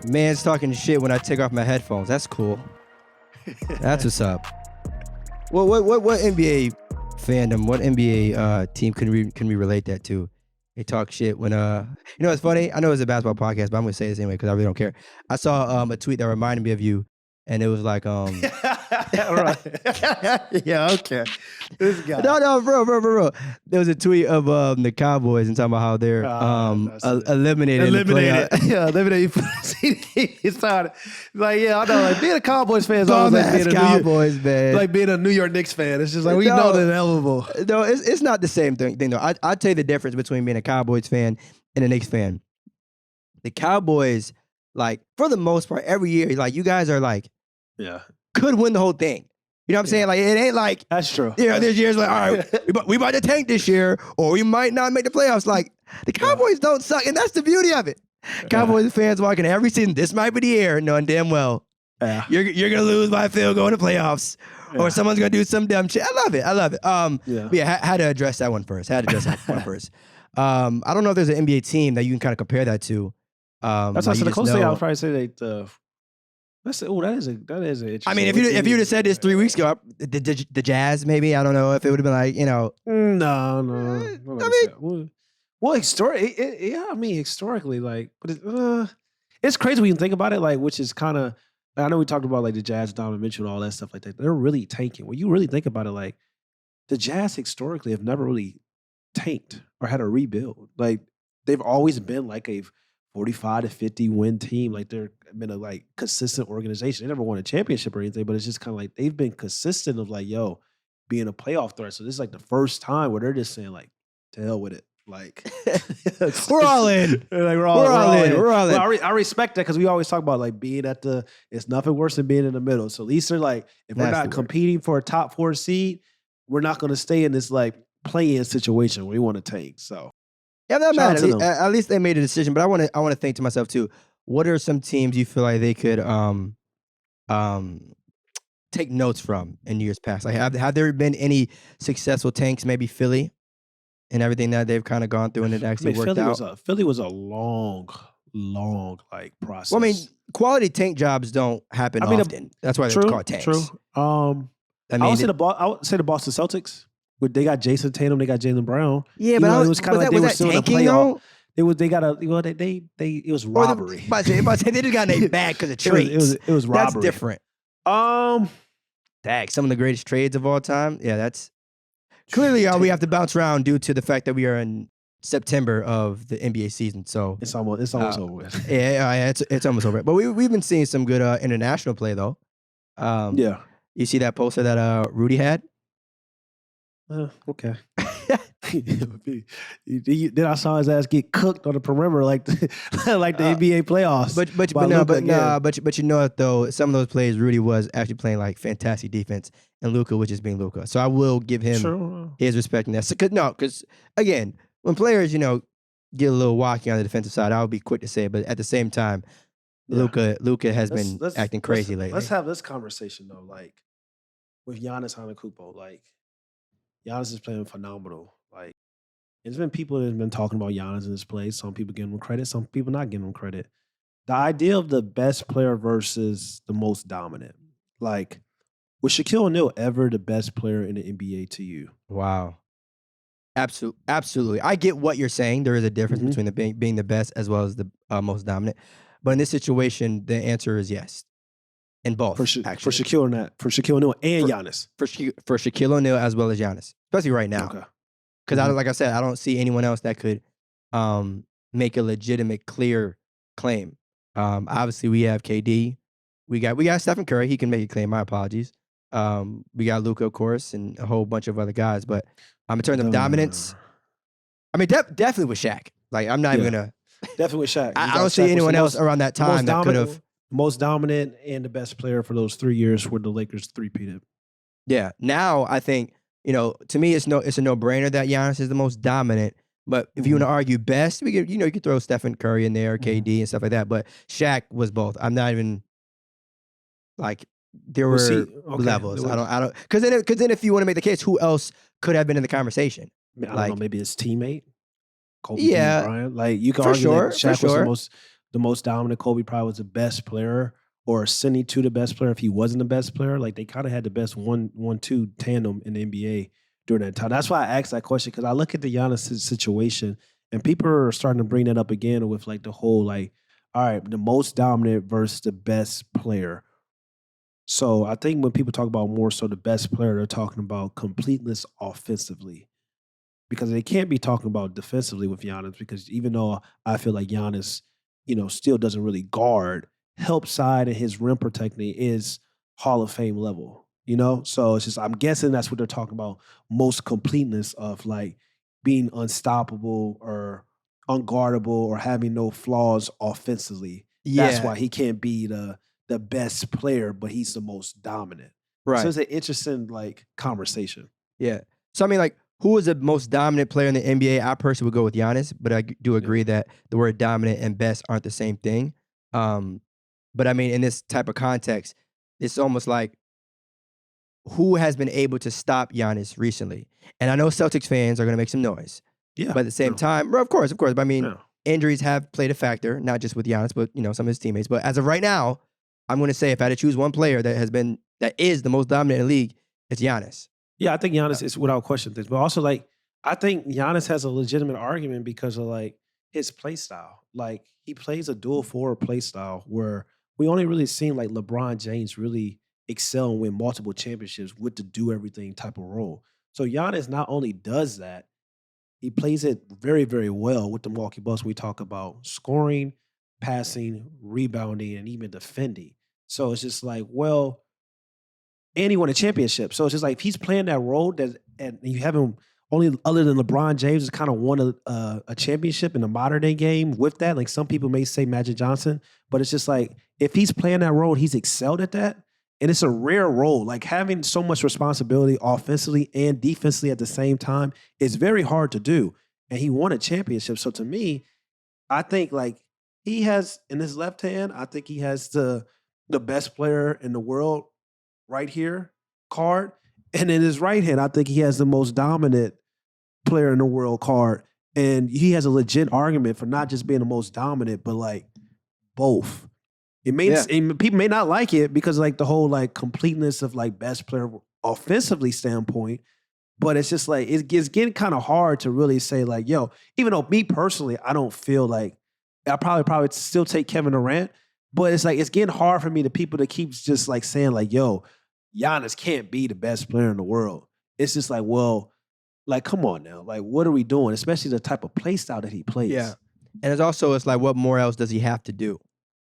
Man's talking shit when I take off my headphones. That's cool. That's what's up. What NBA fandom? What NBA team can we relate that to? They talk shit when you know what's funny? I know it's a basketball podcast, but I'm gonna say this anyway because I really don't care. I saw a tweet that reminded me of you, and it was like Right. Yeah, okay. This guy. No, bro. There was a tweet of the Cowboys and talking about how they're eliminated. Eliminated. Yeah, eliminated. He started like, yeah, I know. Like being a Cowboys fan is always like being a Cowboys man. Like being a New York Knicks fan. It's just like we know they're ineligible. No, it's not the same thing though. I'll tell you the difference between being a Cowboys fan and a Knicks fan. The Cowboys, like, for the most part, every year, like, you guys are like, could win the whole thing. You know what I'm saying? Like, it ain't like, that's true. You know, this year's like, all right, we about to tank this year, or we might not make the playoffs. Like, the Cowboys don't suck, and that's the beauty of it. Cowboys fans walking every season, this might be the year, knowing damn well you're going to lose by a field goal in the playoffs, or someone's going to do some dumb shit. I love it. But had to address that one first. I don't know if there's an NBA team that you can kind of compare that to. That's like the closest thing I would probably say that that is an I mean, if you'd have said this 3 weeks ago, the Jazz maybe, I don't know if it would have been like, you know. No. Well, historically, like, but it's crazy when you think about it, like, which is kind of, I know we talked about like the Jazz, Donovan Mitchell, and all that stuff like that. They're really tanking. When you really think about it, like, the Jazz historically have never really tanked or had a rebuild. Like, they've always been like a 45 to 50 win team. Like, they're been a like consistent organization. They never won a championship or anything, but it's just kind of like they've been consistent of like, yo, being a playoff threat. So this is like the first time where they're just saying like, to hell with it. Like, we're all in. Like, we're all in. Well, I respect that because we always talk about like being at it's nothing worse than being in the middle. So at least they're like, if we're not competing for a top 4 seed, we're not going to stay in this like play-in situation where we want to tank. So yeah, that matters. At least they made a decision. But I want to think to myself too. What are some teams you feel like they could take notes from in years past? Like, have there been any successful tanks? Maybe Philly and everything that they've kind of gone through and it actually worked out. Philly was a long like process. Well, I mean, quality tank jobs don't happen often. That's why they're called tanks. True. I would say the Boston Celtics. They got Jason Tatum. They got Jaylen Brown. Yeah, but it was kind of like they were still in the playoff. It was robbery. They just got their bag because of trades. It was robbery. That's different. Some of the greatest trades of all time. Yeah, that's clearly we have to bounce around due to the fact that we are in September of the NBA season. So it's almost over with. Yeah, it's almost over. But we've been seeing some good international play though. You see that poster that Rudy had? Okay. Then I saw his ass get cooked on the perimeter like the NBA playoffs. But you know what though? Some of those plays, Rudy was actually playing like fantastic defense, and Luka was just being Luka. So I will give him his respect in that. Because again, when players get a little wacky on the defensive side, I would be quick to say it. But at the same time, Luka has been acting crazy lately. Let's have this conversation though, like with Giannis Antetokounmpo, like. Giannis is playing phenomenal. Like, there's been people that have been talking about Giannis in this play. Some people giving him credit, some people not giving him credit. The idea of the best player versus the most dominant. Like, was Shaquille O'Neal ever the best player in the NBA to you? Wow. Absolutely. I get what you're saying. There is a difference between being the best as well as the most dominant. But in this situation, the answer is yes. In both, for Shaquille O'Neal and Giannis. For Shaquille O'Neal as well as Giannis, especially right now. Because like I said, I don't see anyone else that could make a legitimate, clear claim. Obviously, we have KD. We got Stephen Curry. He can make a claim. My apologies. We got Luka, of course, and a whole bunch of other guys. But in terms of dominance, I mean, definitely with Shaq. Like, I'm not even gonna. Definitely with Shaq. I don't see anyone else around that time that could have. Most dominant and the best player for those 3 years where the Lakers three-peated. Yeah. Now I think, to me it's a no-brainer that Giannis is the most dominant. But if you want to argue best, you could throw Stephen Curry in there, KD and stuff like that. But Shaq was both. I'm not even like there were levels. I don't because then if you want to make the case, who else could have been in the conversation? I don't know, maybe his teammate, Kobe Bryant. Like you can argue that Shaq was the most the most dominant. Kobe probably was the best player, or ascending to the best player if he wasn't the best player. Like they kind of had the best one-two tandem in the NBA during that time. That's why I asked that question, because I look at the Giannis situation and people are starting to bring that up again with like the whole like, all right, the most dominant versus the best player. So I think when people talk about more so the best player, they're talking about completeness offensively, because they can't be talking about defensively with Giannis, because even though I feel like Giannis, still doesn't really guard, help side and his rim protecting is Hall of Fame level. So it's just, I'm guessing that's what they're talking about, most completeness of like being unstoppable or unguardable or having no flaws offensively. That's Yeah, why he can't be the best player, but he's the most dominant. So right. it's an interesting like conversation. Yeah. So I mean, like, who is the most dominant player in the NBA? I personally would go with Giannis, but I do Yeah. agree that the word dominant and best aren't the same thing. Um, but I mean, in this type of context, it's almost like who has been able to stop Giannis recently? And I know Celtics fans are going to make some noise, Yeah. but at the same No. time, well, of course. But I mean, Yeah. injuries have played a factor, not just with Giannis, but some of his teammates. But as of right now, I'm going to say if I had to choose one player that is the most dominant in the league, it's Giannis. Yeah, I think Giannis is without question this, but also like I think Giannis has a legitimate argument because of like his play style. Like he plays a dual forward play style where we only really seen like LeBron James really excel and win multiple championships with the do everything type of role. So Giannis not only does that, he plays it very, very well with the Milwaukee Bucks. We talk about scoring, passing, rebounding, and even defending. So it's just like, well, and he won a championship. So it's just like if he's playing that role that, and you have him only other than LeBron James has kind of won a championship in the modern day game with that. Like some people may say Magic Johnson, but it's just like if he's playing that role, he's excelled at that. And it's a rare role. Like having so much responsibility offensively and defensively at the same time is very hard to do. And he won a championship. So to me, I think like he has in his left hand, I think he has the best player in the world right here card. And in his right hand, I think he has the most dominant player in the world card. And he has a legit argument for not just being the most dominant, but like both. People may not like it because like the whole like completeness of like best player offensively standpoint, but it's just like it's getting kind of hard to really say like, yo, even though me personally, I don't feel like I probably still take Kevin Durant, but it's like it's getting hard for me to people that keeps just like saying like, yo, Giannis can't be the best player in the world. It's just like, well, like, come on now. Like, what are we doing? Especially the type of play style that he plays. Yeah. And it's like, what more else does he have to do?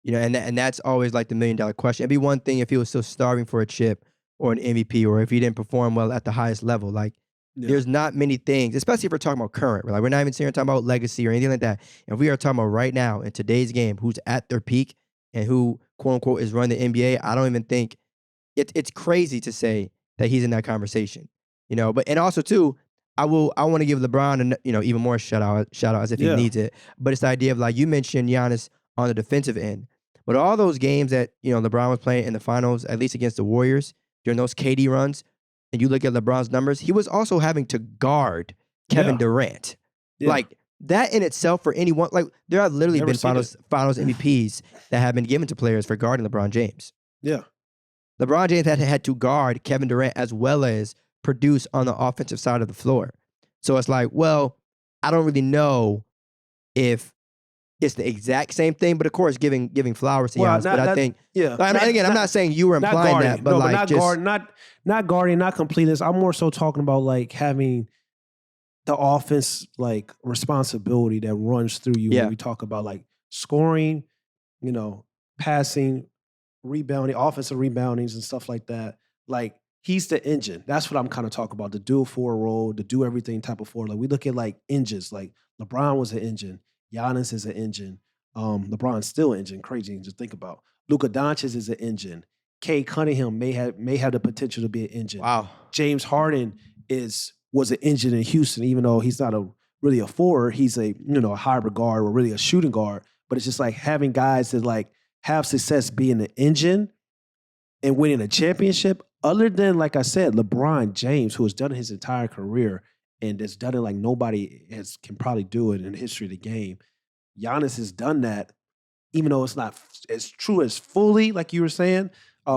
And that's always like the $1 million question. It'd be one thing if he was still starving for a chip or an MVP, or if he didn't perform well at the highest level. Like, there's not many things, especially if we're talking about current. Like, we're not even sitting here talking about legacy or anything like that. If we are talking about right now in today's game, who's at their peak and who, quote unquote, is running the NBA, I don't even think it's crazy to say that he's in that conversation. But and also too, I want to give LeBron even more shout out as if he needs it. But it's the idea of like you mentioned Giannis on the defensive end. But all those games that LeBron was playing in the finals, at least against the Warriors, during those KD runs, and you look at LeBron's numbers, he was also having to guard Kevin Durant. Yeah. Like that in itself for anyone, like there have literally been finals MVPs that have been given to players for guarding LeBron James. Yeah. LeBron James had to guard Kevin Durant as well as produce on the offensive side of the floor. So it's like, well, I don't really know if it's the exact same thing, but of course, giving flowers to Giannis. But I think, I'm not saying you were implying that, but not guarding, not completeness. I'm more so talking about like having the offense like responsibility that runs through you when we talk about like scoring, passing, rebounding, offensive reboundings and stuff like that. Like he's the engine. That's what I'm kind of talking about. The dual forward role, the do everything type of forward. Like we look at like engines. Like LeBron was an engine. Giannis is an engine. LeBron's still an engine. Crazy to think about. Luka Doncic is an engine. Cade Cunningham may have the potential to be an engine. Wow. James Harden was an engine in Houston, even though he's not really a forward. He's a hybrid guard or really a shooting guard. But it's just like having guys that like have success being an engine and winning a championship. Other than, like I said, LeBron James, who has done it his entire career and has done it like nobody can probably do it in the history of the game. Giannis has done that even though it's not as true as fully, like you were saying,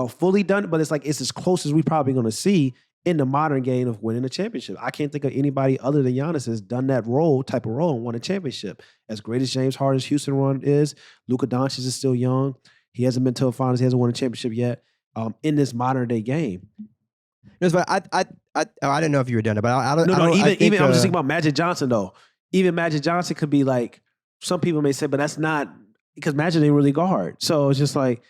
fully done, but it's like it's as close as we probably going to see in the modern game of winning a championship. I can't think of anybody other than Giannis has done that type of role, and won a championship. As great as James Harden's Houston run is, Luka Doncic is still young. He hasn't been to a finals. He hasn't won a championship yet. In this modern day game, I didn't know if you were done it, but I don't. No, even I'm just thinking about about. Magic Johnson though. Even Magic Johnson could be like, some people may say, but that's not because Magic ain't really guard. So it's just like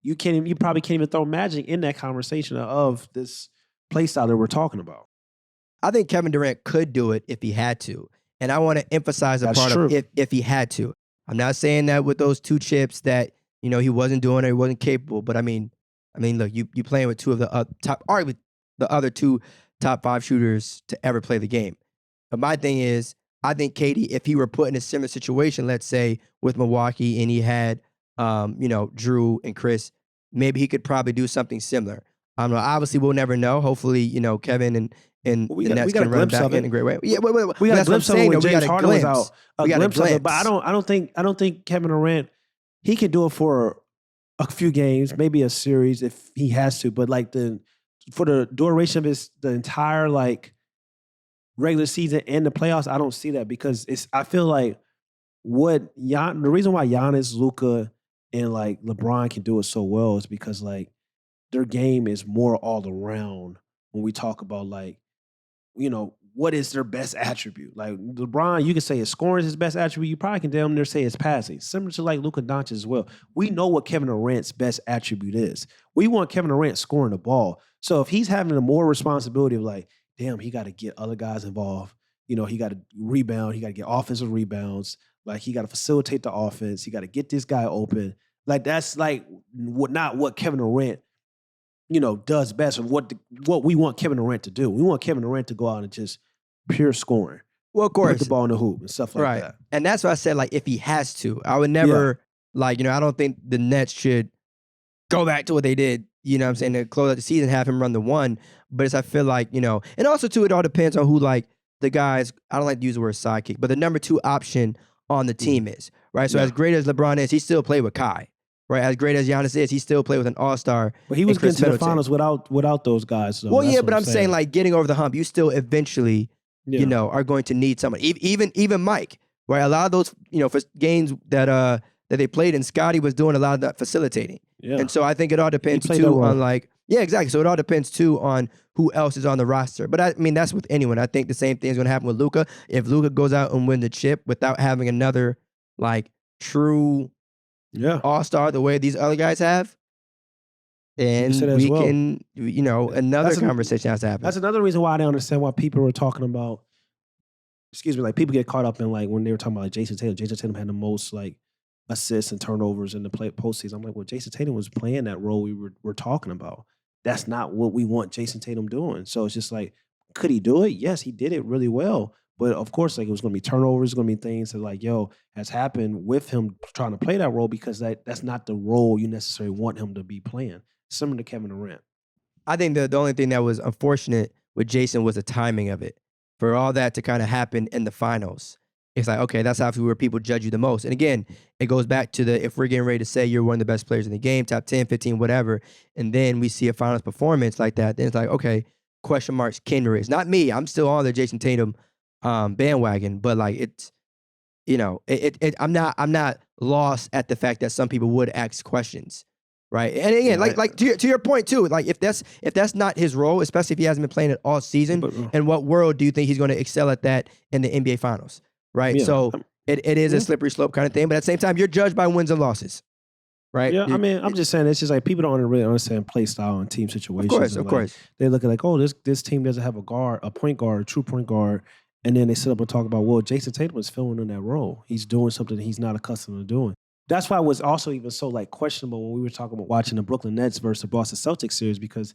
you probably can't even throw Magic in that conversation of this play style that we're talking about. I think Kevin Durant could do it if he had to, and I want to emphasize the That's part true. of if he had to. I'm not saying that with those 2 chips that he wasn't doing it, he wasn't capable. But I mean, look, you playing with 2 of the arguably the other 2 top 5 shooters to ever play the game. But my thing is, I think KD, if he were put in a similar situation, let's say with Milwaukee, and he had, Drew and Chris, maybe he could probably do something similar. Obviously, we'll never know. Hopefully, Kevin and We the Nets got a can run glimpse back of it. in a great way. Yeah, We got a that's what I'm glimpse of it saying. when though. We James got a Harden was glimpse. out. A We got a glimpse of it, glimpse. but I don't think Kevin Durant, he can do it for a few games, maybe a series if he has to. But like for the duration of the entire like regular season and the playoffs, I don't see that because I feel like the reason why Giannis, Luka, and like LeBron can do it so well is because like their game is more all around when we talk about like, what is their best attribute? Like LeBron, you can say his scoring is his best attribute. You probably can damn near say his passing. Similar to like Luka Doncic as well. We know what Kevin Durant's best attribute is. We want Kevin Durant scoring the ball. So if he's having a more responsibility of like, damn, he got to get other guys involved. He got to rebound. He got to get offensive rebounds. Like he got to facilitate the offense. He got to get this guy open. Like that's like not what Kevin Durant does best, or what we want Kevin Durant to do. We want Kevin Durant to go out and just pure scoring. Well, of course, Put the ball in the hoop and stuff like that. And that's why I said, like, if he has to, I would never, I don't think the Nets should go back to what they did, what I'm saying, to close out the season, have him run the 1. But I feel like, and also, too, it all depends on who, like, the guys, I don't like to use the word sidekick, but the number 2 option on the team is, right? So as great as LeBron is, he still played with Kai. Right, as great as Giannis is, he still played with an all-star. But he was getting to the finals without those guys. So well, yeah, but I'm saying like getting over the hump, you still eventually, are going to need someone. Even Mike, right? A lot of those, for games that they played, and Scotty was doing a lot of that facilitating. Yeah. And so I think it all depends too on like, exactly. So it all depends too on who else is on the roster. But I mean, that's with anyone. I think the same thing is going to happen with Luka. If Luka goes out and wins the chip without having another like true all-star the way these other guys have, and we can, another conversation has to happen. That's another reason why I don't understand why people were talking about, like people get caught up in like when they were talking about like Jason Tatum. Jason Tatum had the most like assists and turnovers in the postseason. I'm like, well, Jason Tatum was playing that role we're talking about. That's not what we want Jason Tatum doing. So it's just like, could he do it? Yes, he did it really well. But of course, like it was going to be turnovers, going to be things that like, has happened with him trying to play that role because that's not the role you necessarily want him to be playing. Similar to Kevin Durant. I think the only thing that was unfortunate with Jason was the timing of it. For all that to kind of happen in the finals, it's like, okay, that's obviously where people judge you the most. And again, it goes back to if we're getting ready to say you're one of the best players in the game, top 10, 15, whatever, and then we see a finals performance like that, then it's like, okay, question marks can raise. Not me. I'm still on the Jason Tatum bandwagon, but like it's, I'm not lost at the fact that some people would ask questions, right? And again, like to your point too, like if that's not his role, especially if he hasn't been playing it all season, in what world do you think he's going to excel at that in the NBA Finals, right? Yeah. So it is a slippery slope kind of thing, but at the same time, you're judged by wins and losses, right? Yeah, I mean, I'm just saying it's just like people don't really understand play style and team situations. Of course. They look at like, oh, this team doesn't have a point guard, a true point guard. And then they sit up and talk about, well, Jason Tatum is filling in that role. He's doing something he's not accustomed to doing. That's why it was also even so like questionable when we were talking about watching the Brooklyn Nets versus the Boston Celtics series because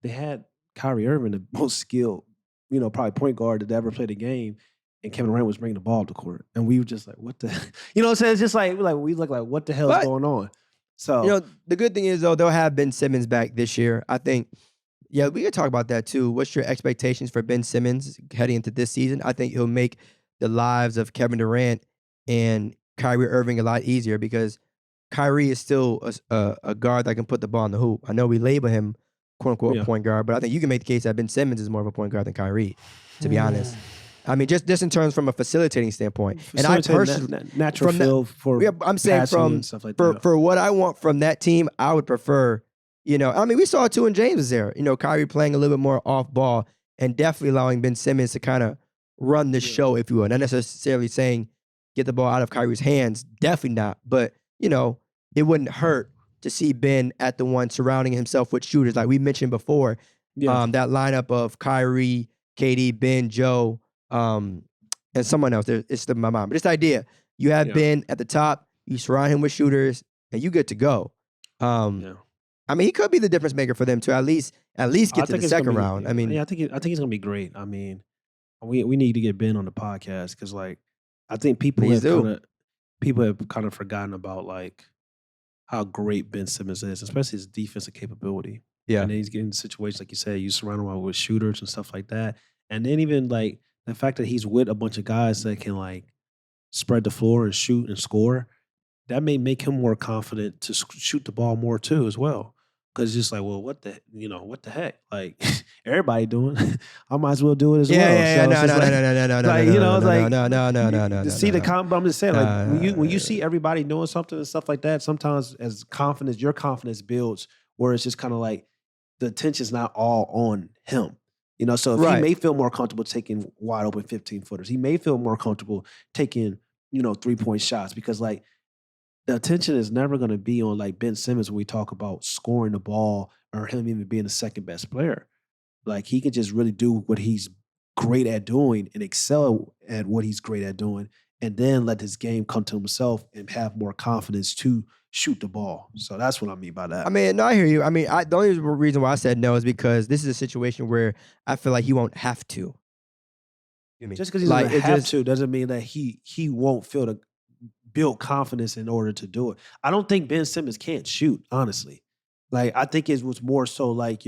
they had Kyrie Irving, the most skilled, probably point guard that ever played a game, and Kevin Durant was bringing the ball to court. And we were just like, what the, what I'm saying? It's just like we look like, what the hell is going on? So, the good thing is though, they'll have Ben Simmons back this year. I think, yeah, we could talk about that too. What's your expectations for Ben Simmons heading into this season? I think he'll make the lives of Kevin Durant and Kyrie Irving a lot easier because Kyrie is still a guard that can put the ball in the hoop. I know we label him quote unquote a point guard, but I think you can make the case that Ben Simmons is more of a point guard than Kyrie, to be honest. I mean, just in terms from a facilitating standpoint, and I personally natural feel for I'm saying from stuff like for what I want from that team, I would prefer, I mean, we saw it too when James was there. Kyrie playing a little bit more off ball and definitely allowing Ben Simmons to kind of run the show, if you will. Not necessarily saying get the ball out of Kyrie's hands, definitely not. But it wouldn't hurt to see Ben at the one surrounding himself with shooters, like we mentioned before. That lineup of Kyrie, KD, Ben, Joe. And someone else, it's my mind. But this idea, you have Ben at the top, you surround him with shooters, and you good to go. I mean, he could be the difference maker for them to at least get to the second round. I mean, I think he's gonna be great. I mean, we need to get Ben on the podcast because, like, I think people have kind of forgotten about like how great Ben Simmons is, especially his defensive capability. Yeah, and then he's getting situations like you said, you surround him with shooters and stuff like that, and then even like. The fact that he's with a bunch of guys that can like spread the floor and shoot and score, that may make him more confident to shoot the ball more too as well. Because it's just like, well, what the heck? Like everybody doing, I might as well do it as well. Yeah, no. To see the but I'm just saying, like when you see everybody doing something and stuff like that, sometimes as your confidence builds, where it's just kind of like the attention's not all on him. So if he may feel more comfortable taking wide open 15-footers, he may feel more comfortable taking, 3-point shots because like the attention is never going to be on like Ben Simmons when we talk about scoring the ball or him even being the second best player. Like he can just really do what he's great at doing and excel at what he's great at doing and then let his game come to himself and have more confidence to shoot the ball. So that's what I mean by that. I mean, no, I hear you. I mean, the only reason why I said no is because this is a situation where I feel like he won't have to. Just because he doesn't have to doesn't mean that he won't feel to build confidence in order to do it. I don't think Ben Simmons can't shoot, honestly. Like, I think it was more so like,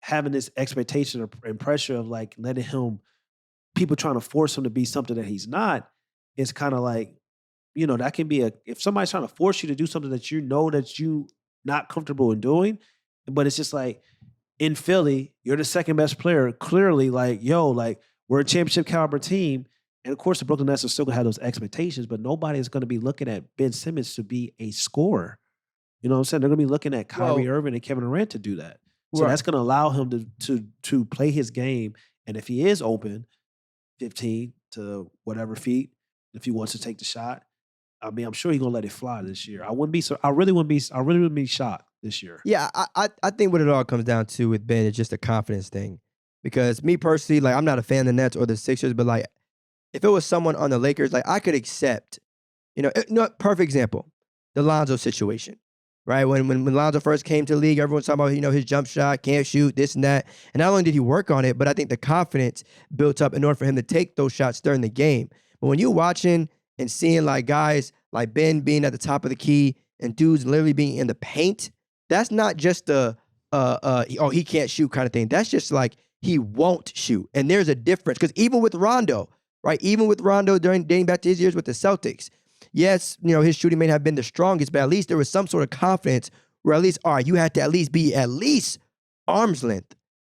having this expectation and pressure of like letting him, people trying to force him to be something that he's not, is kind of like, that can be if somebody's trying to force you to do something that that you not comfortable in doing, but it's just like in Philly, you're the second best player. Clearly, like, we're a championship caliber team. And of course, the Brooklyn Nets are still gonna have those expectations, but nobody is gonna be looking at Ben Simmons to be a scorer. You know what I'm saying? They're gonna be looking at Kyrie Irving and Kevin Durant to do that. So that's gonna allow him to play his game. And if he is open, 15 to whatever feet, if he wants to take the shot, I mean, I'm sure he's gonna let it fly this year. I really wouldn't be shocked this year. Yeah, I think what it all comes down to with Ben is just a confidence thing. Because me personally, like, I'm not a fan of the Nets or the Sixers, but like, if it was someone on the Lakers, like, I could accept, perfect example, the Lonzo situation, right? When Lonzo first came to the league, everyone's talking about, his jump shot, can't shoot, this and that. And not only did he work on it, but I think the confidence built up in order for him to take those shots during the game. But when you're watching and seeing like guys like Ben being at the top of the key and dudes literally being in the paint, that's not just he can't shoot kind of thing. That's just like he won't shoot. And there's a difference. Because even with Rondo, right? Even with Rondo dating back to his years with the Celtics, yes, his shooting may not have been the strongest, but at least there was some sort of confidence where at least, all right, you had to at least be at least arm's length.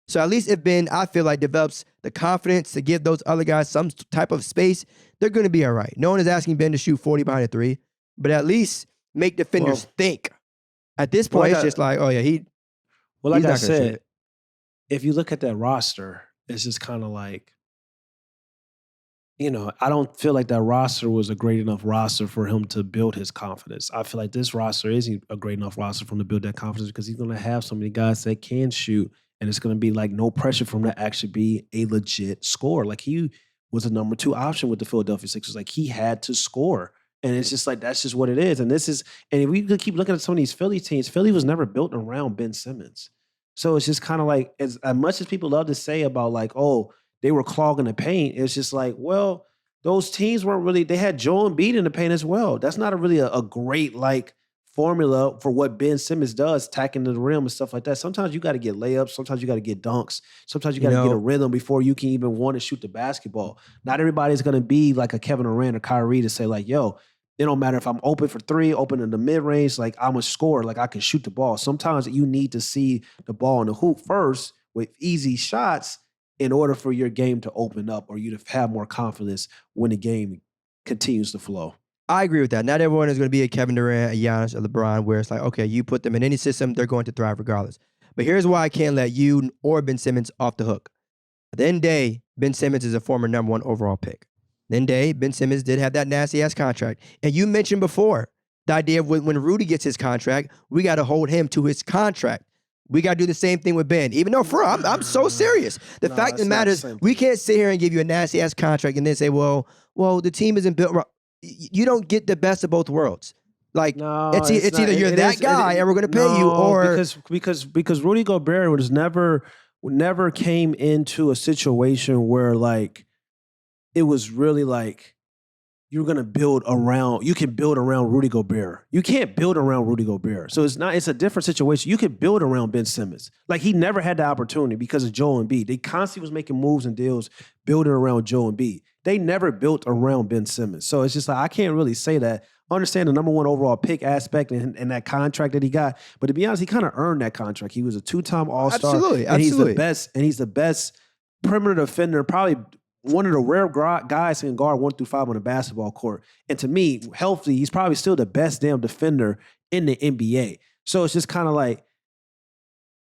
So at least if Ben, I feel like, develops the confidence to give those other guys some type of space, they're going to be all right. No one is asking Ben to shoot 40 behind a three, but at least make defenders think. At this point, it's just like, oh yeah, like I said, if you look at that roster, it's just kind of like, I don't feel like that roster was a great enough roster for him to build his confidence. I feel like this roster isn't a great enough roster for him to build that confidence because he's going to have so many guys that can shoot, and it's going to be like no pressure for him to actually be a legit scorer. Like he was a number 2 option with the Philadelphia Sixers. Like he had to score. And it's just like, that's just what it is. And if we keep looking at some of these Philly teams, Philly was never built around Ben Simmons. So it's just kind of like, as much as people love to say about like, oh, they were clogging the paint, it's just like, well, those teams weren't really, they had Joel Embiid in the paint as well. That's not really a great like formula for what Ben Simmons does, tacking to the rim and stuff like that. Sometimes you got to get layups. Sometimes you got to get dunks. Sometimes you got to get a rhythm before you can even want to shoot the basketball. Not everybody's going to be like a Kevin Durant or Kyrie to say like, yo, It don't matter if I'm open for three, open in the mid-range, like I'm a scorer, like I can shoot the ball. Sometimes you need to see the ball in the hoop first with easy shots in order for your game to open up or you to have more confidence when the game continues to flow. I agree with that. Not everyone is going to be a Kevin Durant, a Giannis, or LeBron, where it's like, okay, you put them in any system, they're going to thrive regardless. But here's why I can't let you or Ben Simmons off the hook. At the end of the day, Ben Simmons is a former number 1 overall pick. Then day, Ben Simmons did have that nasty-ass contract. And you mentioned before the idea of when Rudy gets his contract, we got to hold him to his contract. We got to do the same thing with Ben. Even though, I'm so serious. The fact of the matter is, we can't sit here and give you a nasty-ass contract and then say, well, the team isn't built. You don't get the best of both worlds. Like, it's either you're that guy and we're going to pay you, or because Rudy Gobert never came into a situation where like it was really like you can build around Rudy Gobert. You can't build around Rudy Gobert. So it's a different situation. You can build around Ben Simmons. Like he never had the opportunity because of Joel Embiid. They constantly was making moves and deals building around Joel Embiid. They never built around Ben Simmons. So it's just like, I can't really say that. I understand the number 1 overall pick aspect and that contract that he got. But to be honest, he kind of earned that contract. He was a 2-time All-Star. Absolutely. And he's the best perimeter defender, probably one of the rare guys who can guard 1 through 5 on the basketball court. And to me, healthy, he's probably still the best damn defender in the NBA. So it's just kind of like,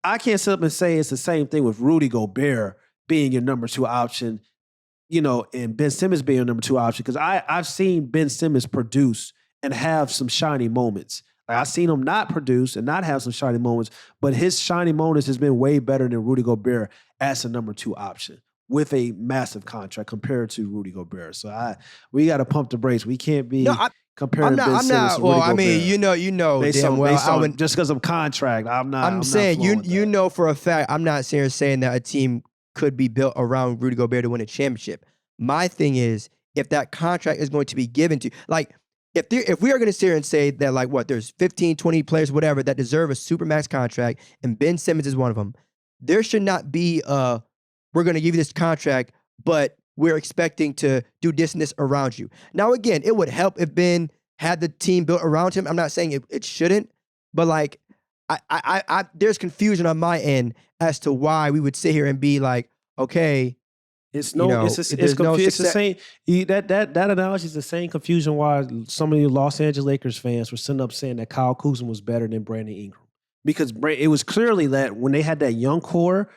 I can't sit up and say it's the same thing with Rudy Gobert being your number 2 option, and Ben Simmons being your number 2 option. Because I've seen Ben Simmons produce and have some shiny moments. Like I've seen him not produce and not have some shiny moments, but his shiny moments has been way better than Rudy Gobert as a number 2 option with a massive contract compared to Rudy Gobert. So we got to pump the brakes. We can't be comparing Ben Simmons to Rudy Gobert. Well, I mean, damn well. Just because of contract, I'm saying, for a fact, I'm not saying that a team could be built around Rudy Gobert to win a championship. My thing is, if that contract is going to be given to, like, if we are going to sit here and say that, like, there's 15, 20 players, whatever, that deserve a supermax contract, and Ben Simmons is one of them, there should not be we're going to give you this contract, but we're expecting to do this and this around you. Now, again, it would help if Ben had the team built around him. I'm not saying it shouldn't, but like, I there's confusion on my end as to why we would sit here and be like, okay, it's the same. That analogy is the same confusion why some of the Los Angeles Lakers fans were sitting up saying that Kyle Kuzma was better than Brandon Ingram, because it was clearly that when they had that young core,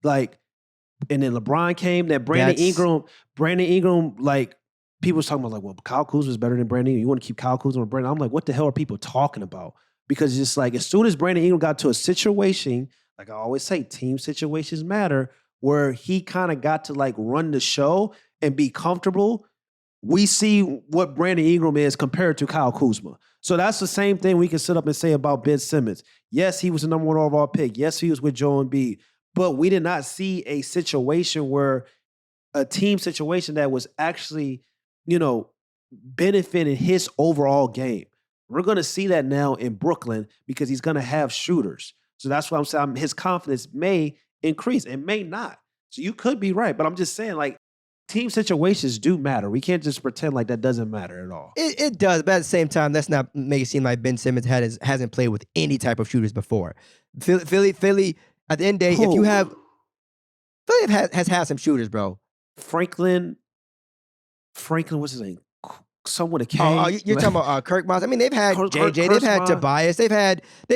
like. And then LeBron came, that Brandon Ingram, like, people was talking about, like, well, Kyle Kuzma is better than Brandon Ingram. You want to keep Kyle Kuzma or Brandon? I'm like, what the hell are people talking about? Because it's just like, as soon as Brandon Ingram got to a situation, like I always say, team situations matter, where he kind of got to, like, run the show and be comfortable, we see what Brandon Ingram is compared to Kyle Kuzma. So that's the same thing we can sit up and say about Ben Simmons. Yes, he was the number 1 overall pick. Yes, he was with Joel Embiid. But we did not see a situation where a team situation that was actually, benefiting his overall game. We're going to see that now in Brooklyn because he's going to have shooters. So that's why I'm saying his confidence may increase. It may not. So you could be right. But I'm just saying, like, team situations do matter. We can't just pretend like that doesn't matter at all. It does. But at the same time, let's not make it seem like Ben Simmons hasn't played with any type of shooters before. Philly. At the end of the day, if you have, Philly has had some shooters, bro. Franklin, what's his name? Someone a K. Oh, you're talking about Kirk Miles. I mean, they've had JJ, they've had Tobias, they've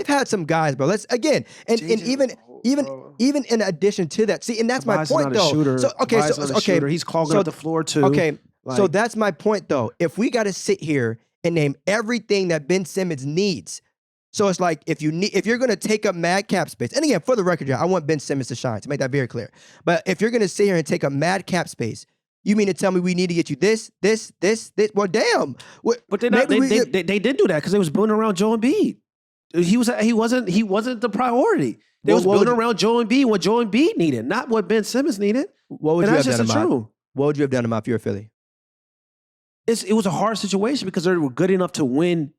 had some guys, bro. Let's again, and even in addition to that, see, and that's Tobias my point, though. Shooter. So okay, he's clogging up the floor too. Okay, so that's my point, though. If we got to sit here and name everything that Ben Simmons needs. So it's like, if you're going to take up mad cap space, and again, for the record, I want Ben Simmons to shine, to make that very clear. But if you're going to sit here and take up mad cap space, you mean to tell me we need to get you this? Well, damn. But they did do that because they was building around Joel Embiid. He wasn't the priority. They was building around Joel Embiid what Joel Embiid needed, not what Ben Simmons needed. What would you have done, Ahmad? What would you have done if you're a Philly? It was a hard situation because they were good enough to win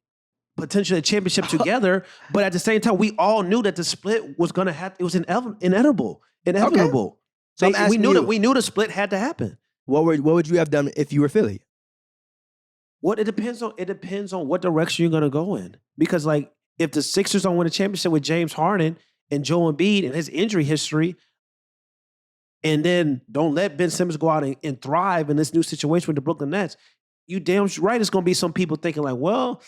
potentially a championship together, but at the same time, we all knew that the split was going to happen. It was inevitable. Okay. So we knew the split had to happen. What would you have done if you were Philly? What it depends on what direction you're gonna go in. Because like if the Sixers don't win a championship with James Harden and Joel Embiid and his injury history, and then don't let Ben Simmons go out and thrive in this new situation with the Brooklyn Nets, you damn right it's gonna be some people thinking like, well,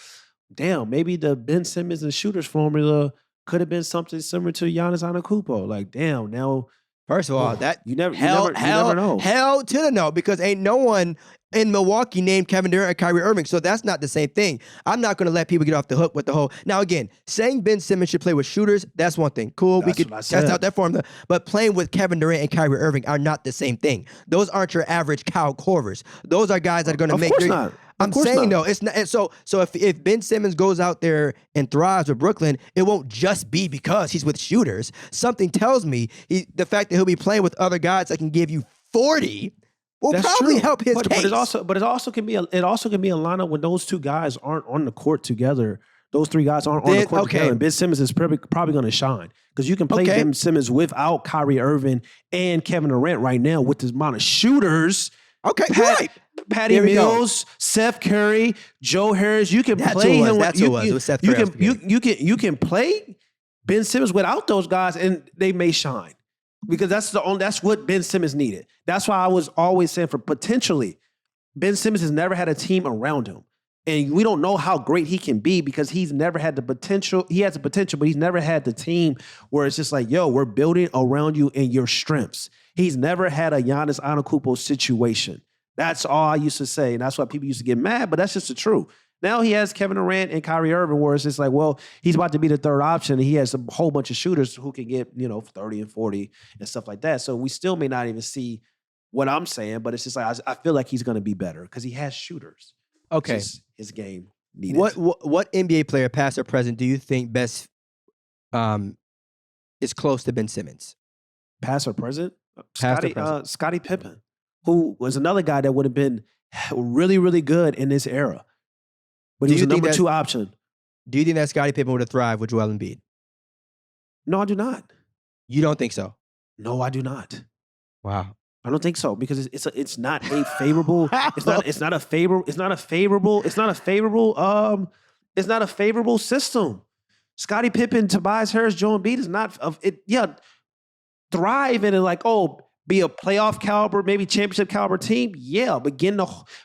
damn, maybe the Ben Simmons and shooters formula could have been something similar to Giannis Antetokounmpo. Like, damn, now. First of all, that you never know. Hell to the no, because ain't no one in Milwaukee named Kevin Durant and Kyrie Irving, so that's not the same thing. I'm not going to let people get off the hook with the whole. Now again, saying Ben Simmons should play with shooters, that's one thing. Cool, we could test out that formula. But playing with Kevin Durant and Kyrie Irving are not the same thing. Those aren't your average Kyle Korvers. Those are guys that are going to make. Of course not. I'm saying though, it's not. So if Ben Simmons goes out there and thrives with Brooklyn, it won't just be because he's with shooters. Something tells me the fact that he'll be playing with other guys that can give you 40 will probably help his case. But it also can be a lineup when those two guys aren't on the court together. Those three guys aren't on the court together. And Ben Simmons is probably going to shine because you can play Ben Simmons without Kyrie Irving and Kevin Durant right now with this amount of shooters. Okay, Patty Mills, Seth Curry, Joe Harris. You can play him. You can play Ben Simmons without those guys, and they may shine because that's what Ben Simmons needed. That's why I was always saying for potentially, Ben Simmons has never had a team around him, and we don't know how great he can be because he's never had the potential. He has the potential, but he's never had the team where it's just like, yo, we're building around you and your strengths. He's never had a Giannis Antetokounmpo situation. That's all I used to say, and that's why people used to get mad, but that's just the truth. Now he has Kevin Durant and Kyrie Irving, where it's just like, well, he's about to be the third option, and he has a whole bunch of shooters who can get, 30 and 40 and stuff like that. So we still may not even see what I'm saying, but it's just like, I feel like he's going to be better because he has shooters. Okay. His game needed. What NBA player, past or present, do you think best is close to Ben Simmons? Past or present? Scottie Pippen, who was another guy that would have been really, really good in this era. But he was a number 2 option. Do you think that Scottie Pippen would have thrived with Joel Embiid? No, I do not. You don't think so? No, I do not. Wow. I don't think so because it's not a favorable system. Scottie Pippen, Tobias Harris, Joel Embiid is not thrive in it like, be a playoff caliber, maybe championship caliber team. Yeah, but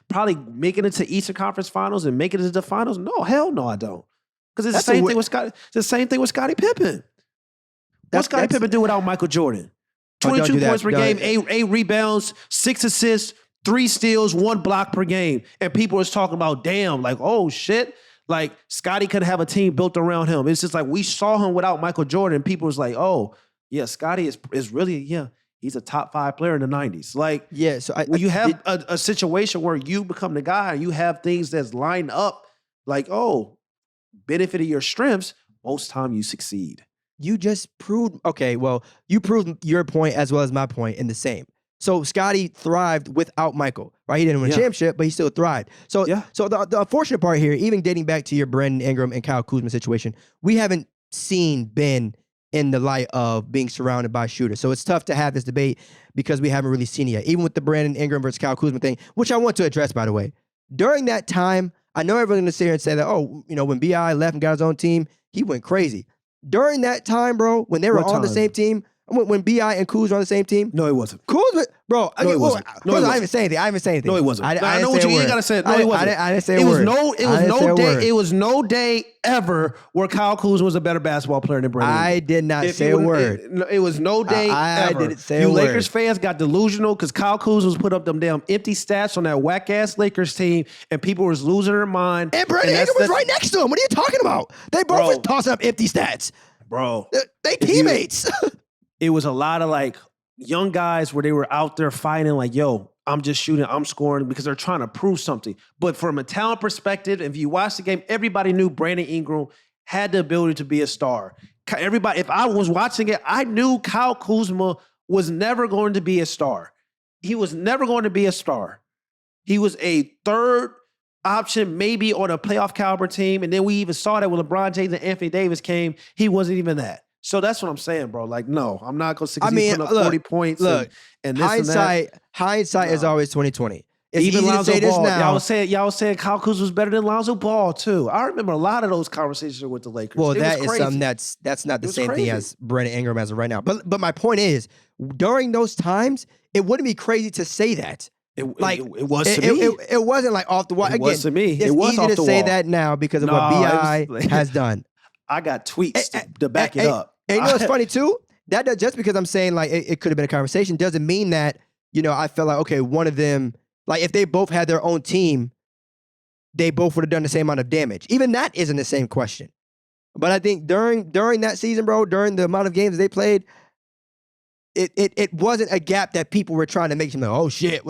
probably making it to Eastern Conference Finals and making it to the finals. No, hell no, I don't. Because it's the same thing with Scottie. It's the same thing with Scottie Pippen. What Scottie Pippen do without Michael Jordan? 22 points per game, 8 rebounds, 6 assists, 3 steals, 1 block per game. And people was talking about, damn, like, oh shit. Like Scottie could have a team built around him. It's just like we saw him without Michael Jordan. People was like, oh, yeah, Scottie is really, he's a top 5 player in the 90s. Like, yeah, so when you have a situation where you become the guy, you have things that's lined up, like, benefit of your strengths, most time you succeed. You just proved, you proved your point as well as my point in the same. So Scottie thrived without Michael, right? He didn't win a championship, but he still thrived. So the unfortunate part here, even dating back to your Brandon Ingram and Kyle Kuzma situation, we haven't seen Ben in the light of being surrounded by shooters. So it's tough to have this debate because we haven't really seen it yet. Even with the Brandon Ingram versus Kyle Kuzma thing, which I want to address, by the way. During that time, I know everyone's going to sit here and say that, when B.I. left and got his own team, he went crazy. During that time, bro, when they were on the same team, when B.I. and Kuz were on the same team? No, it wasn't. Kuz, bro. No, it wasn't. I didn't even say anything. No, it wasn't. I know what you ain't got to say. No, it wasn't. I didn't say a word. It was no day ever where Kyle Kuz was a better basketball player than Brandon. I did not say a word. It was no day ever. I didn't say a word. You Lakers fans got delusional because Kyle Kuz was put up them damn empty stats on that whack-ass Lakers team, and people was losing their mind. And Brandon Ingram was right next to him. What are you talking about? They both was tossing up empty stats. Bro. They teammates. It was a lot of like young guys where they were out there fighting like, yo, I'm just shooting, I'm scoring because they're trying to prove something. But from a talent perspective, if you watch the game, everybody knew Brandon Ingram had the ability to be a star. Everybody, if I was watching it, I knew Kyle Kuzma was never going to be a star. He was never going to be a star. He was a third option, maybe on a playoff caliber team. And then we even saw that when LeBron James and Anthony Davis came, he wasn't even that. So that's what I'm saying, bro. Like, no, I'm not going to say he's putting up 40 points. Look, and this hindsight is always 20/20. It's even easy Lonzo to say this Ball. now. Y'all was saying Kyle Kuzma was better than Lonzo Ball too. I remember a lot of those conversations with the Lakers. Well, it that was is crazy. something that's not the same crazy. thing as Brandon Ingram as of right now. But my point is, during those times, it wouldn't be crazy to say that. It was to me. It wasn't like off the wall. It was to me. It's it was easy off to the say wall. that now because of what BI has done. I got tweets to back it up. And you know what's funny too? That just because I'm saying like it could have been a conversation doesn't mean that, you know, I felt like, okay, one of them, like if they both had their own team, they both would have done the same amount of damage. Even that isn't the same question. But I think during that season, bro, during the amount of games they played, it wasn't a gap that people were trying to make them like, oh shit.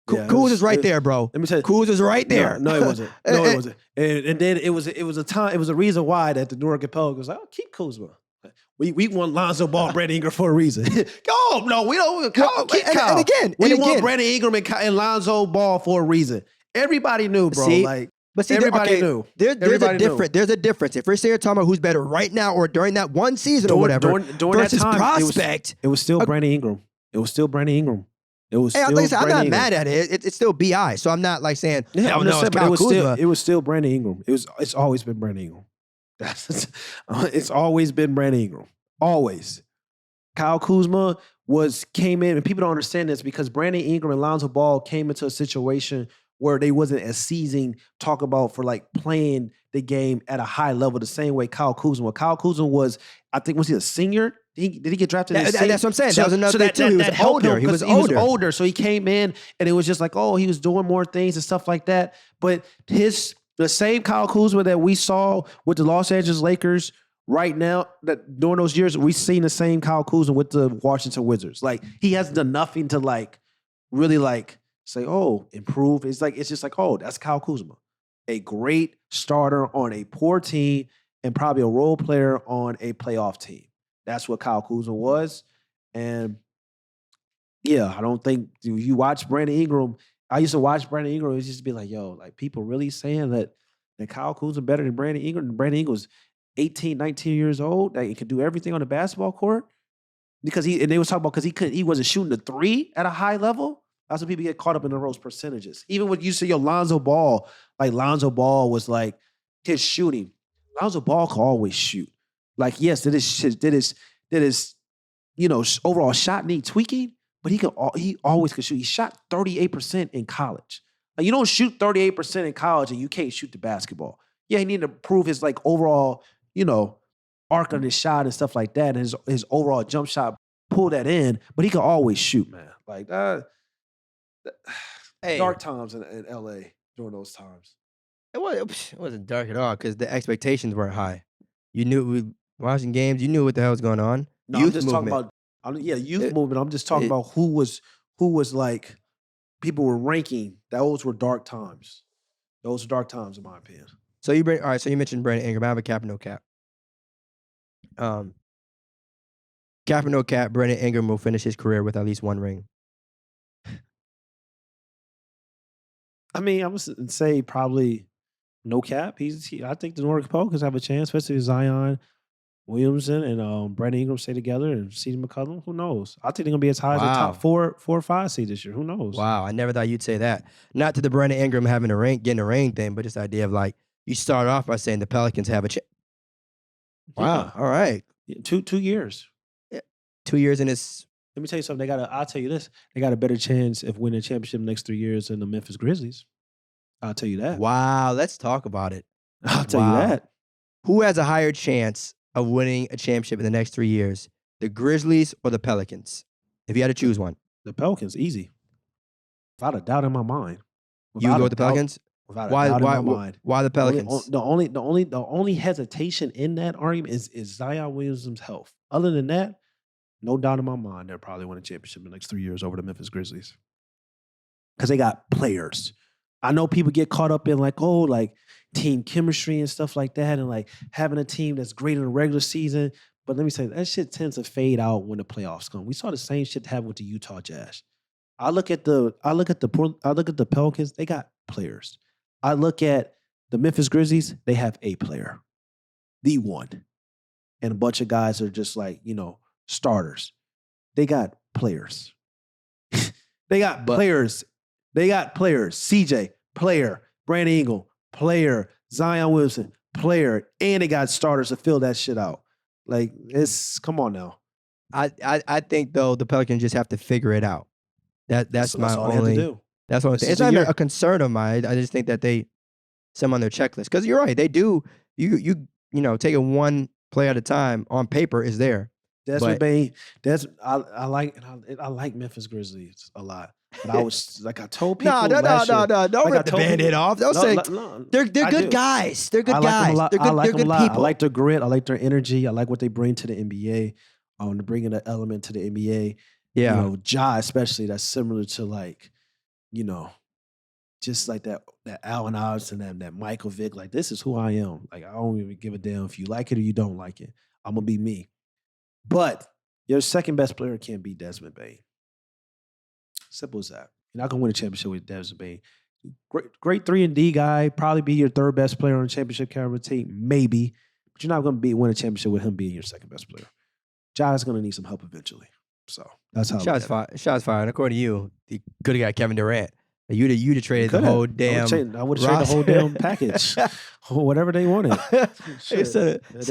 Kuz is right there, bro. Let me tell you, Kuz is right there. No, it wasn't. No, it wasn't. And then it was a time. It was a reason why that the New York Pelicans was like, oh, keep Kuzma. We want Lonzo Ball, Brandon Ingram for a reason. Oh no, we don't. Keep Kyle. And again, we want Brandon Ingram and Lonzo Ball for a reason. Everybody knew, bro. Everybody knew. There's a difference. If we're saying talking about who's better right now or during that one season or whatever, during versus that time, prospect, it was still Brandon Ingram. It was still Brandon Ingram. It was. Hey, like I'm not mad at it. It's still BI. So I'm not like saying, hell no, it's Kyle Kuzma. It was still Brandon Ingram. It's always been Brandon Ingram. It's always been Brandon Ingram. Always. Kyle Kuzma came in, and people don't understand this because Brandon Ingram and Lonzo Ball came into a situation where they wasn't as seasoned, talk about for like playing the game at a high level the same way Kyle Kuzma. Kyle Kuzma was he a senior? Did he get drafted? That's what I'm saying. That was another thing too. He was older. He was older. So he came in and it was just like, oh, he was doing more things and stuff like that. But the same Kyle Kuzma that we saw with the Los Angeles Lakers right now, that during those years, we've seen the same Kyle Kuzma with the Washington Wizards. Like he hasn't done nothing to like really like say, oh, improve. It's just like, oh, that's Kyle Kuzma. A great starter on a poor team and probably a role player on a playoff team. That's what Kyle Kuzma was. And yeah, I don't think you watch Brandon Ingram. I used to watch Brandon Ingram. It was just be like, yo, like people really saying that Kyle Kuzma better than Brandon Ingram. Brandon Ingram was 18, 19 years old. Like he could do everything on the basketball court. Because they was talking about because he wasn't shooting the three at a high level. That's when people get caught up in those percentages. Even when you say Lonzo Ball, like Lonzo Ball was like his shooting. Lonzo Ball can always shoot. Like, yes, that is, you know, overall shot need tweaking, but he always could shoot. He shot 38% in college. Like, you don't shoot 38% in college and you can't shoot the basketball. Yeah, he needed to prove his like overall, you know, arc on his shot and stuff like that, and his overall jump shot, pull that in, but he could always shoot, man. Like dark times in LA during those times. It wasn't dark at all because the expectations weren't high. You knew watching games, you knew what the hell was going on. No, I'm just talking about youth movement. I'm just talking about who was like people were ranking. Those were dark times. Those were dark times in my opinion. So you mentioned Brandon Ingram. I have a cap or no cap. Cap or no cap, Brandon Ingram will finish his career with at least one ring. I mean, I would say probably no cap. I think the New York Pelicans have a chance, especially if Zion Williamson and Brandon Ingram stay together and CeeDee McCollum. Who knows? I think they're gonna be as high as the top four or five seed this year. Who knows? Wow, I never thought you'd say that. Not to the Brandon Ingram getting a ring thing, but just the idea of like you start off by saying the Pelicans have a chance. Wow. All right. Yeah, 2 years. Yeah. 2 years in this. Let me tell you something. I'll tell you this. They got a better chance of winning a championship the next 3 years than the Memphis Grizzlies. I'll tell you that. Wow. Let's talk about it. I'll tell you that. Who has a higher chance of winning a championship in the next 3 years? The Grizzlies or the Pelicans? If you had to choose one. The Pelicans, easy. Without a doubt in my mind. You go with the Pelicans? Without a doubt in my mind. Why the Pelicans? The only hesitation in that argument is Zion Williamson's health. Other than that, no doubt in my mind they'll probably win a championship in the next 3 years over the Memphis Grizzlies. Because they got players. I know people get caught up in like team chemistry and stuff like that and like having a team that's great in the regular season. But let me say, that shit tends to fade out when the playoffs come. We saw the same shit happen with the Utah Jazz. I look at the Pelicans, they got players. I look at the Memphis Grizzlies, they have a player. The one. And a bunch of guys are just like, starters. They got players. They got players. They got players, CJ, player, Brandon Ingram, player, Zion Williamson, player, and they got starters to fill that shit out. Like, come on now. I think though the Pelicans just have to figure it out. That's my all only. they have to do. That's what it's not a concern of mine. I just think that they some on their checklist because you're right. They do. You know taking one play at a time on paper is there. Desmond Bane. I like Memphis Grizzlies a lot. But I was like I told people. No. Don't rip the Band-Aid off. Don't say they're good guys. They're good guys. I like them a lot. People. I like their grit. I like their energy. I like what they bring to the NBA. To bring an element to the NBA. Yeah. You know, Ja especially. That's similar to like, you know, just like that Allen Iverson and that Michael Vick. Like this is who I am. Like I don't even give a damn if you like it or you don't like it. I'm gonna be me. But your second best player can't be Desmond Bane. Simple as that. You're not gonna win a championship with Desmond Bane. Great 3-and-D guy, probably be your third best player on the championship caliber team, maybe. But you're not gonna win a championship with him being your second best player. Ja's gonna need some help eventually. So that's how shots fired. According to you, the good guy Kevin Durant. You'd have traded the whole damn. I would have traded the whole damn package, whatever they wanted. They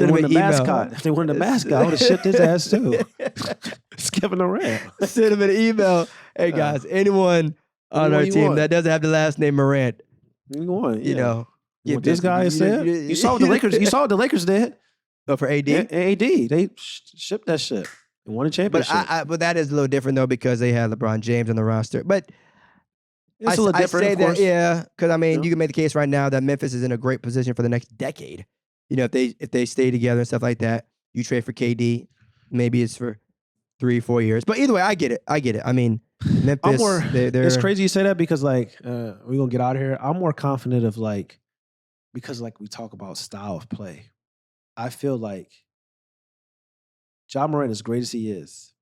wanted the mascot. If they wanted the mascot, I would have shipped his ass too. It's Kevin Durant. Send him an email. Hey guys, anyone on our team that doesn't have the last name Morant, you know, this guy instead. You saw what the Lakers. You saw what the Lakers did. But for AD, they shipped that shit and won a championship. But that is a little different though because they had LeBron James on the roster. But it's a little different, I say of course. That, yeah, because I mean, you can make the case right now that Memphis is in a great position for the next decade. You know, if they stay together and stuff like that, you trade for KD, maybe it's for 3-4 years. But either way, I get it. I mean, Memphis. It's crazy you say that because like we're gonna get out of here. I'm more confident of like because like we talk about style of play. I feel like Ja Morant, as great as he is,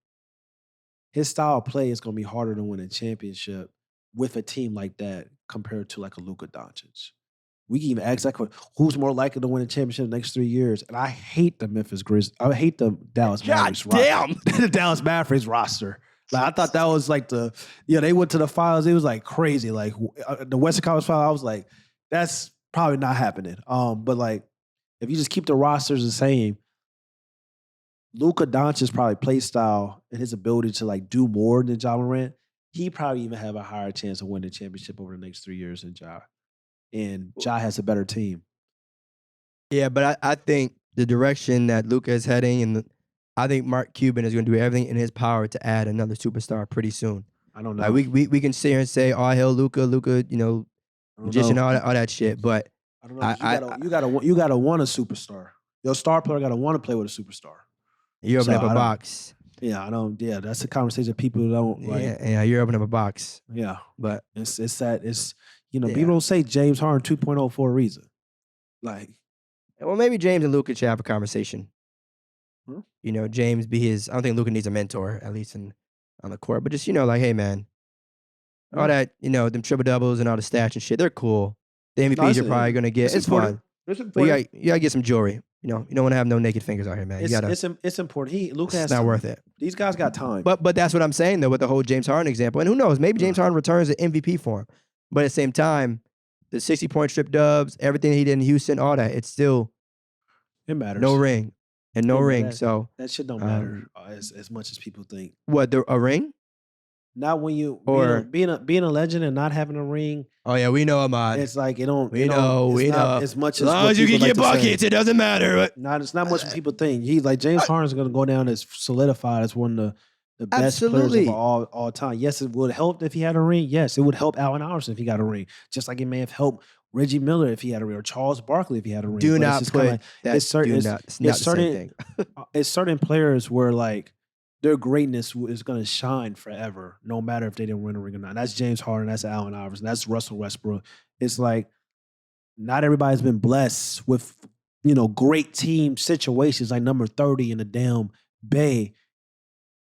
his style of play is gonna be harder to win a championship with a team like that compared to like a Luka Doncic. We can even ask that question, who's more likely to win a championship in the next 3 years? And I hate the Memphis Grizzlies. I hate the Dallas Mavericks roster. The Dallas Mavericks roster. Like I thought that was like they went to the finals. It was like crazy. Like the Western Conference Finals, I was like, that's probably not happening. But like, if you just keep the rosters the same, Luka Doncic's probably play style and his ability to like do more than Ja Morant, he probably even have a higher chance of winning the championship over the next 3 years than Ja. And Ja has a better team. Yeah, but I think the direction that Luka is heading, and I think Mark Cuban is going to do everything in his power to add another superstar pretty soon. I don't know. Like we can sit here and say, "Oh hell, Luka, you know, magician, all that shit." But I don't know. You gotta want a superstar. Your star player gotta want to play with a superstar. You open up a box. Yeah, I don't. Yeah, that's a conversation people don't like. Yeah, you're opening up a box. Yeah, but it's people don't say James Harden 2.0 for a reason. Like, well, maybe James and Luka should have a conversation. You know, James be his. I don't think Luka needs a mentor, at least on the court. But just like, hey man, all that them triple doubles and all the stats and shit, they're cool. The MVPs you're probably gonna get. It's fun. But you gotta get some jewelry. You don't want to have no naked fingers out here, man. It's important. Luka has. It's not worth it. These guys got time. But that's what I'm saying though with the whole James Harden example. And who knows? Maybe James Harden returns to MVP form. But at the same time, the 60-point strip dubs, everything he did in Houston, all that, it matters. No ring and no ring. So that shit don't matter as much as people think. What a ring? Not when you being a legend and not having a ring. Oh yeah, we know Ahmad. It's like it don't. We know. As much as long as you can get buckets, it doesn't matter. It's not much people think. He's like James Harden's going to go down as solidified as one of the best players of all time. Yes, it would help if he had a ring. Yes, it would help Allen Iverson if he got a ring. Just like it may have helped Reggie Miller if he had a ring, or Charles Barkley if he had a ring. Do not put that. It's certain. It's certain players where like their greatness is going to shine forever, no matter if they didn't win a ring or not. That's James Harden. That's Allen Iverson. That's Russell Westbrook. It's like not everybody's been blessed with great team situations like number 30 in the damn Bay.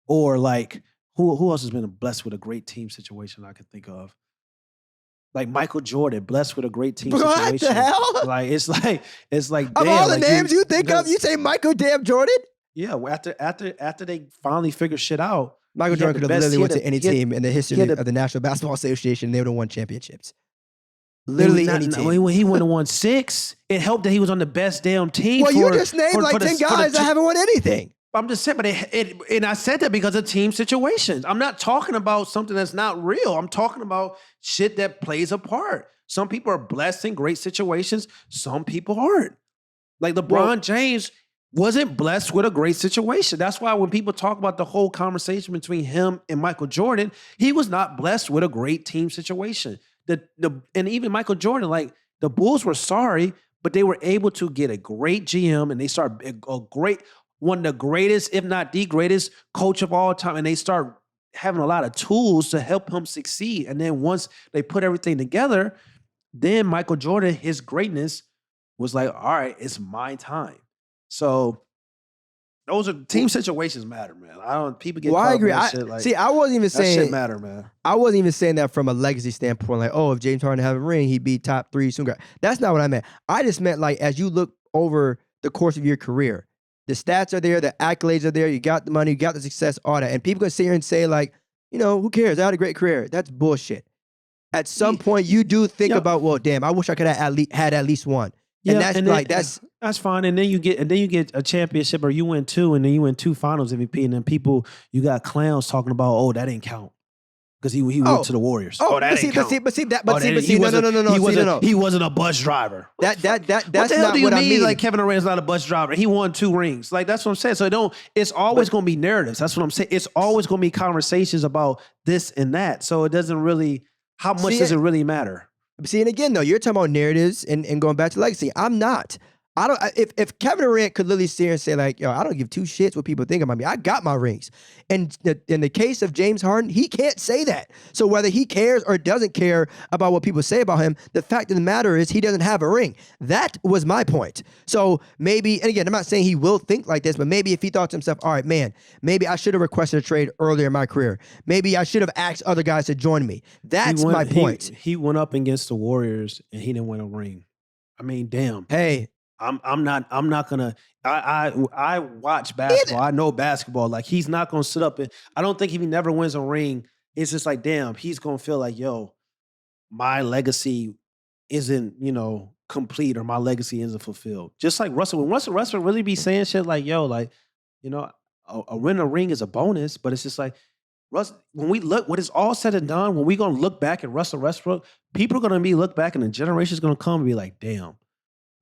Or like who else has been blessed with a great team situation I can think of? Like Michael Jordan, blessed with a great team situation. What the hell? Like it's like of all the names you think of, you say Michael damn Jordan? Yeah, after they finally figure shit out, Michael Jordan could have literally went to any team in the history of the National Basketball Association. And they would have won championships. Literally any team. When he wouldn't have won 6, it helped that he was on the best damn team. Well, you just named like 10 guys that haven't won anything. I'm just saying, but and I said that because of team situations. I'm not talking about something that's not real. I'm talking about shit that plays a part. Some people are blessed in great situations. Some people aren't. Like LeBron James wasn't blessed with a great situation. That's why when people talk about the whole conversation between him and Michael Jordan, he was not blessed with a great team situation. And even Michael Jordan, like the Bulls were sorry, but they were able to get a great GM and they started one of the greatest, if not the greatest coach of all time. And they start having a lot of tools to help him succeed. And then once they put everything together, then Michael Jordan, his greatness was like, all right, it's my time. So those are team situations matter, man. People get caught I agree. up in that shit. Like, see, I wasn't even saying that shit matter, man. I wasn't even saying that from a legacy standpoint. Like, oh, if James Harden had a ring, he'd be top 3 soon. That's not what I meant. I just meant like as you look over the course of your career, the stats are there, the accolades are there. You got the money, you got the success, all that, and people can sit here and say like, who cares? I had a great career. That's bullshit. At some point, you do think about, well, damn, I wish I could have had at least one. Yeah, and that's fine. And then you get a championship, or you win 2, and then you win 2 Finals MVP, and then you got clowns talking about, oh, that didn't count because he went to the Warriors. Oh, that didn't count. No. He wasn't a bus driver. That's what the hell do you mean? Like Kevin Durant's not a bus driver. He won 2 rings. Like that's what I'm saying. So it's always going to be narratives. That's what I'm saying. It's always going to be conversations about this and that. So it doesn't really. How much does it really matter? See, and again, though, you're talking about narratives and going back to legacy. I'm not. I don't. If Kevin Durant could literally sit here and say like, yo, I don't give 2 shits what people think about me. I got my rings. And in the case of James Harden, he can't say that. So whether he cares or doesn't care about what people say about him, the fact of the matter is he doesn't have a ring. That was my point. So maybe, and again, I'm not saying he will think like this, but maybe if he thought to himself, all right, man, maybe I should have requested a trade earlier in my career. Maybe I should have asked other guys to join me. That's my point. He went up against the Warriors and he didn't win a ring. I mean, damn. Hey. I'm not gonna. I watch basketball. I know basketball. Like he's not gonna sit up and. I don't think if he never wins a ring, it's just like damn. He's gonna feel like yo, my legacy isn't complete or my legacy isn't fulfilled. Just like Russell, when Russell really be saying shit like yo, like a win a ring is a bonus, but it's just like Russ. When we look, when it's all said and done, when we gonna look back at Russell Westbrook, people are gonna be look back and the generation's gonna come and be like damn.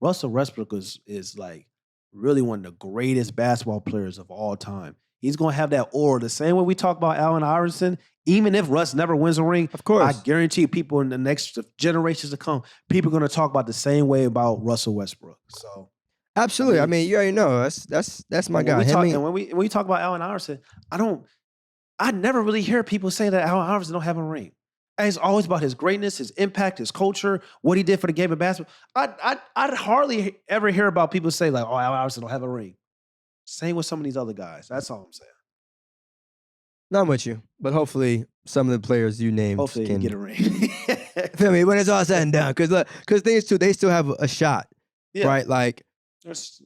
Russell Westbrook is like really one of the greatest basketball players of all time. He's going to have that aura. The same way we talk about Allen Iverson, even if Russ never wins a ring, of course, I guarantee people in the next generations to come, people are going to talk about the same way about Russell Westbrook. So, absolutely. I mean, you already know that's my guy. And when we talk about Allen Iverson, I never really hear people say that Allen Iverson don't have a ring. It's always about his greatness, his impact, his culture, what he did for the game of basketball. I'd hardly ever hear about people say like, "Oh, Allen Iverson don't have a ring." Same with some of these other guys. That's all I'm saying. Not with you, but hopefully some of the players you named can get a ring. Feel me? When it's all said and done, because things too, they still have a shot, right? Like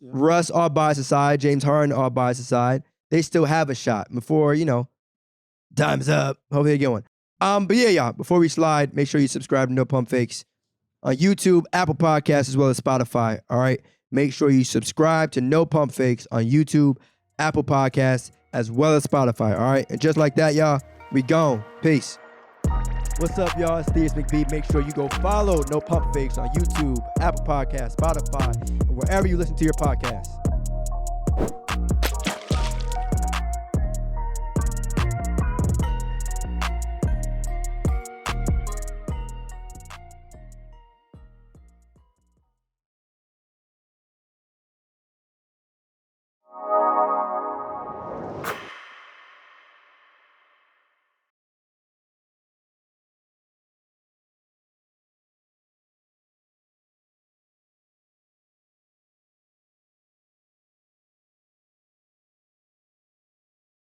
Russ all bias aside, James Harden all bias aside, they still have a shot before time's up. Hopefully they get one. But yeah, y'all, before we slide, make sure you subscribe to No Pump Fakes on YouTube, Apple Podcasts, as well as Spotify, all right? Make sure you subscribe to No Pump Fakes on YouTube, Apple Podcasts, as well as Spotify, all right? And just like that, y'all, we gone. Peace. What's up, y'all? It's Theus McBee. Make sure you go follow No Pump Fakes on YouTube, Apple Podcasts, Spotify, and wherever you listen to your podcasts.